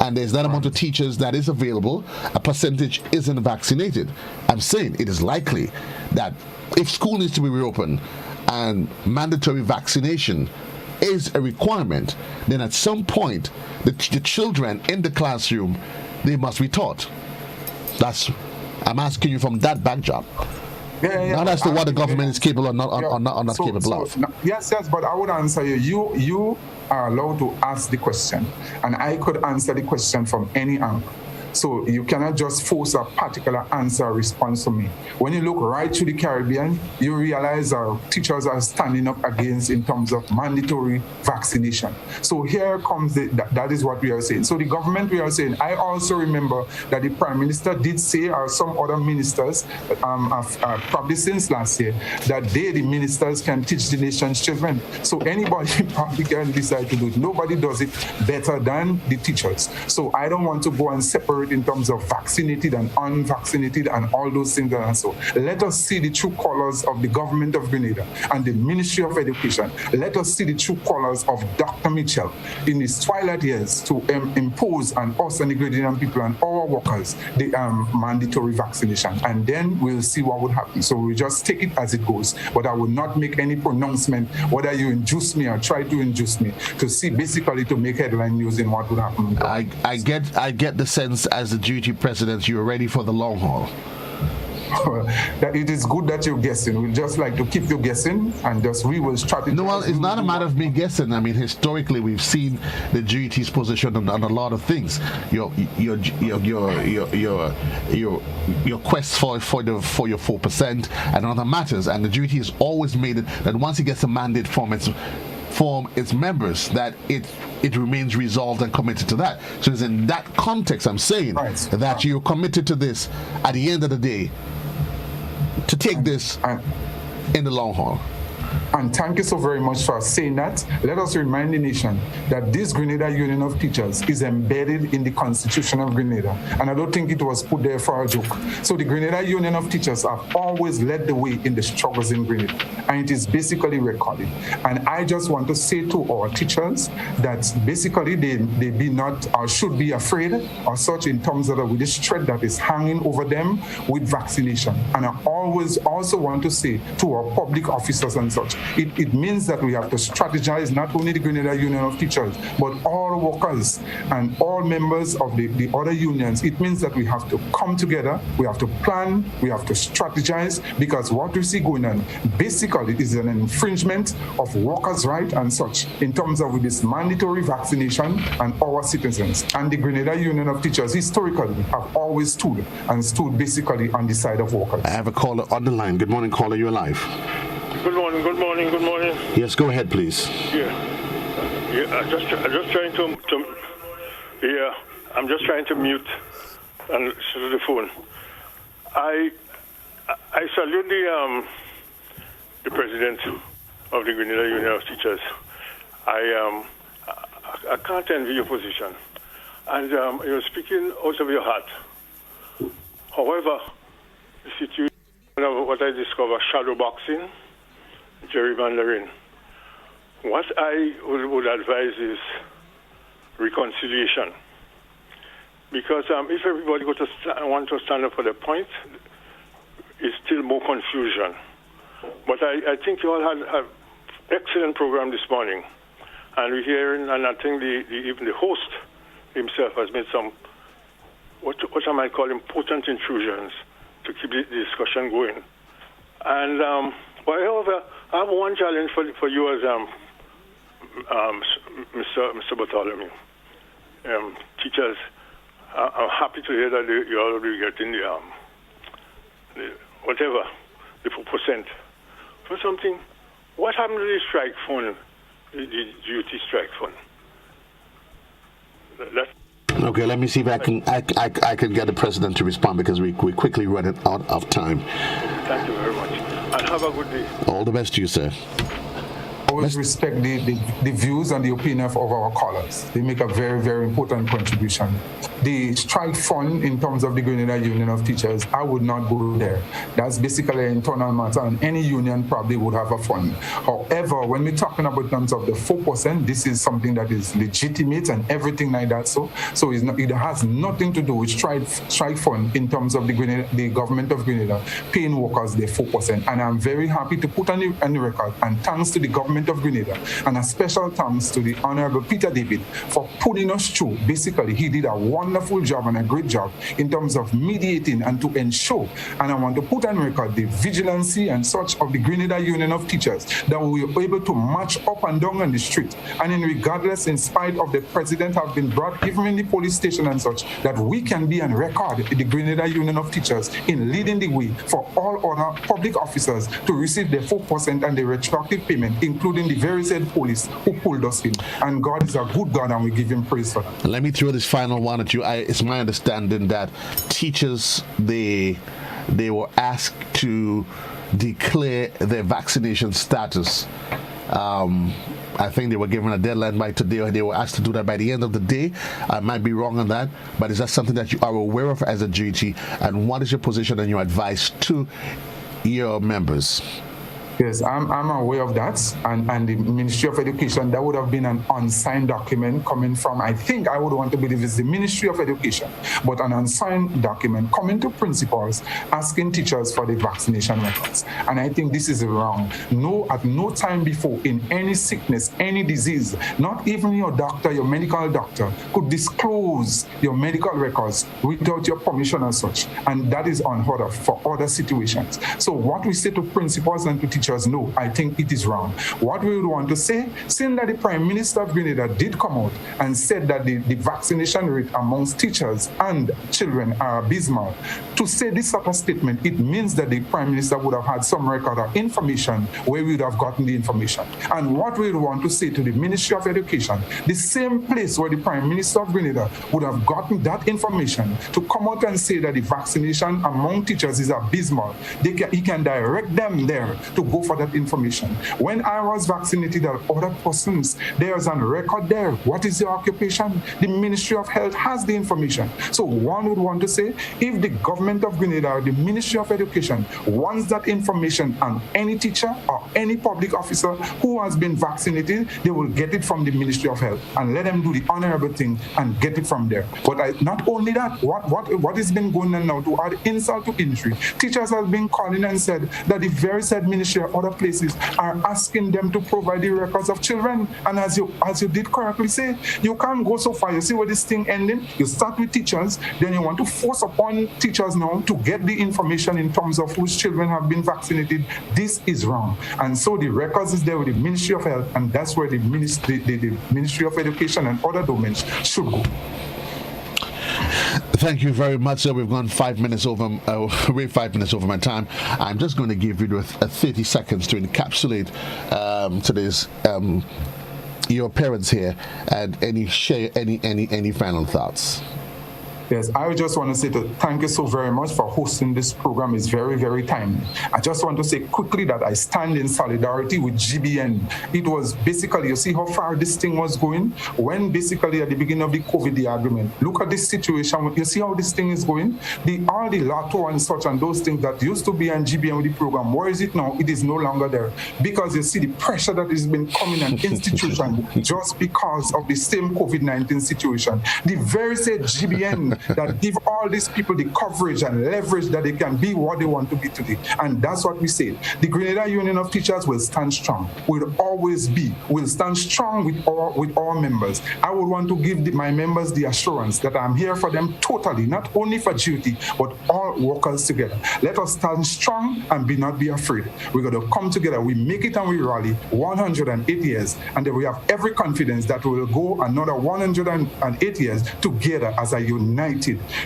and there's that amount of teachers that is available, a percentage isn't vaccinated, I'm saying it is likely that if school needs to be reopened and mandatory vaccination is a requirement, then at some point the children in the classroom, they must be taught. I'm asking you from that backdrop. Yeah. Not as to what the government is capable or not capable of. Yes, but I would answer you. You are allowed to ask the question, and I could answer the question from any angle. So you cannot just force a particular answer or response from me. When you look right through the Caribbean, you realize our teachers are standing up against in terms of mandatory vaccination. So here comes that is what we are saying. So the government, we are saying, I also remember that the Prime Minister did say, or some other ministers, probably since last year, that they, the ministers, can teach the nation's children. So anybody probably can decide to do it. Nobody does it better than the teachers. So I don't want to go and separate in terms of vaccinated and unvaccinated and all those things. And so let us see the true colors of the government of Grenada and the Ministry of Education. Let us see the true colors of Dr. Mitchell in his twilight years to impose on us and the Grenadian people and our workers the mandatory vaccination. And then we'll see what would happen. So we just take it as it goes. But I will not make any pronouncement whether you induce me or try to induce me to see, basically to make headline news in what would happen. I get the sense as the duty president you're ready for the long haul. That it is good that you're guessing. We just like to keep you guessing and just we will strategize. No, well, it's not a matter of me guessing. I mean, historically, we've seen the GET's position on a lot of things. Your quest for your 4% and other matters, and the GET has always made it that once it gets a mandate from its members, that it remains resolved and committed to that. So it's in that context I'm saying that you're committed to this at the end of the day, to take this in the long haul. And thank you so very much for saying that. Let us remind the nation that this Grenada Union of Teachers is embedded in the Constitution of Grenada. And I don't think it was put there for a joke. So the Grenada Union of Teachers have always led the way in the struggles in Grenada. And it is basically recorded. And I just want to say to our teachers that basically they be not or should be afraid or such in terms of with this threat that is hanging over them with vaccination. And I always also want to say to our public officers and such, it means that we have to strategize not only the Grenada Union of Teachers, but all workers and all members of the other unions. It means that we have to come together, we have to plan, we have to strategize, because what we see going on basically is an infringement of workers' rights and such in terms of this mandatory vaccination and our citizens. And the Grenada Union of Teachers historically have always stood basically on the side of workers. I have a caller on the line. Good morning, caller, you're live. Good morning, good morning, good morning. Yes, go ahead, please. I'm just trying to I'm just trying to mute and the phone. I salute the president of the Grenada Union of Teachers. I can't envy your position, and you're speaking out of your heart. However, the situation of what I discover, shadow boxing, gerrymandering. What I would advise is reconciliation. Because if everybody want to stand up for their point, it's still more confusion. But I think you all had an excellent program this morning. And we're hearing, and I think even the host himself has made some, what I might call important intrusions to keep the discussion going. And however, I have one challenge for you as Mr. Bartholomew. Teachers, I'm happy to hear that you're already getting the 4%. For something, what happened to the strike fund, the duty strike fund? Okay, let me see if I can get the president to respond, because we quickly running out of time. Thank you very much. And have a good day. All the best to you, sir. Always respect the views and the opinion of our callers. They make a very, very important contribution. The strike fund in terms of the Grenada Union of Teachers, I would not go there. That's basically an internal matter, and any union probably would have a fund. However, when we're talking about in terms of the 4%, this is something that is legitimate and everything like that. So it has nothing to do with strike fund in terms of the government of Grenada paying workers their 4%. And I'm very happy to put on the record, and thanks to the government of Grenada. And a special thanks to the Honorable Peter David for pulling us through. Basically, he did a wonderful job and a great job in terms of mediating and to ensure, and I want to put on record the vigilancy and such of the Grenada Union of Teachers, that we were able to march up and down on the street. And regardless, in spite of the president have been brought even in the police station and such, that we can be on record in the Grenada Union of Teachers in leading the way for all other public officers to receive their 4% and the retroactive payment, including the very said police who pulled us in. And God is a good God, and we give him praise for that. Let me throw this final one at you. It's my understanding that teachers, they were asked to declare their vaccination status. I think they were given a deadline by today, or they were asked to do that by the end of the day. I might be wrong on that, but is that something that you are aware of as a GT? And what is your position and your advice to your members? Yes, I'm aware of that. And the Ministry of Education, that would have been an unsigned document coming from, I think I would want to believe it's the Ministry of Education, but an unsigned document coming to principals asking teachers for the vaccination records. And I think this is wrong. At no time before in any sickness, any disease, not even your doctor, your medical doctor, could disclose your medical records without your permission and such. And that is unheard of for other situations. So what we say to principals and to teachers, no, I think it is wrong. What we would want to say, seeing that the Prime Minister of Grenada did come out and said that the vaccination rate amongst teachers and children are abysmal, to say this sort of statement, it means that the Prime Minister would have had some record of information where we would have gotten the information. And what we would want to say to the Ministry of Education, the same place where the Prime Minister of Grenada would have gotten that information, to come out and say that the vaccination among teachers is abysmal, he can direct them there to go for that information. When I was vaccinated and other persons, there's a record there. What is your occupation? The Ministry of Health has the information. So one would want to say, if the government of Grenada or the Ministry of Education wants that information on any teacher or any public officer who has been vaccinated, they will get it from the Ministry of Health, and let them do the honorable thing and get it from there. But not only that, what has been going on now, to add insult to injury, teachers have been calling and said that the very said ministry or other places are asking them to provide the records of children. And as you did correctly say, you can't go so far. You see where this thing ending? You start with teachers, then you want to force upon teachers now to get the information in terms of whose children have been vaccinated. This is wrong. And so the records is there with the Ministry of Health, and that's where the Ministry of Education and other domains should go. Thank you very much, sir. We've gone 5 minutes over, way 5 minutes over my time. I'm just going to give you 30 seconds to encapsulate today's your appearance here, and share any final thoughts. Yes, I just want to say thank you so very much for hosting this program. It's very, very timely. I just want to say quickly that I stand in solidarity with GBN. It was basically, you see how far this thing was going? When basically at the beginning of the COVID, the agreement, look at this situation, you see how this thing is going? All the LATO and such and those things that used to be on GBN with the program, where is it now? It is no longer there. Because you see the pressure that has been coming on institution just because of the same COVID-19 situation. The very said GBN that give all these people the coverage and leverage that they can be what they want to be today. And that's what we say. The Grenada Union of Teachers will stand strong. Will always be. Will stand strong with all members. I would want to give my members the assurance that I'm here for them totally, not only for duty, but all workers together. Let us stand strong and not be afraid. We're going to come together. We make it and we rally 108 years. And then we have every confidence that we will go another 108 years together as a united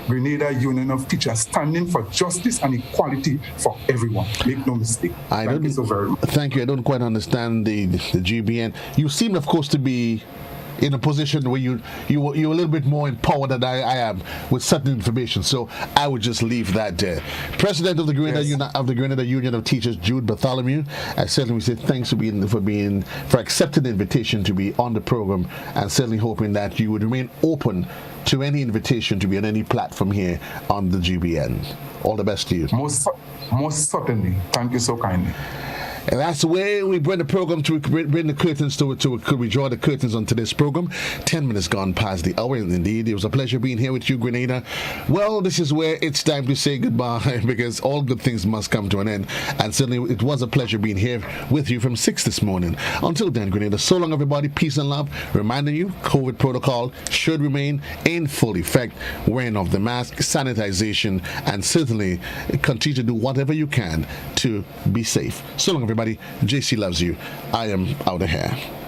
Grenada Union of Teachers, standing for justice and equality for everyone. Make no mistake. Thank you so very much. Thank you. I don't quite understand the GBN. You seem, of course, to be in a position where you're a little bit more empowered than I am with certain information. So I would just leave that there. President of the Grenada Union of Teachers, Jude Bartholomew, I certainly say thanks for accepting the invitation to be on the program, and certainly hoping that you would remain open to any invitation to be on any platform here on the GBN. All the best to you. Most certainly. Thank you so kindly. And that's the way we bring the program to bring the curtains to we draw the curtains onto this program. 10 minutes gone past the hour, and indeed it was a pleasure being here with you, Grenada. Well, this is where it's time to say goodbye because all good things must come to an end. And certainly it was a pleasure being here with you from 6 this morning. Until then, Grenada, so long everybody, peace and love. Reminding you, COVID protocol should remain in full effect. Wearing of the mask, sanitization, and certainly continue to do whatever you can to be safe. So long everybody. JC loves you. I am out of here.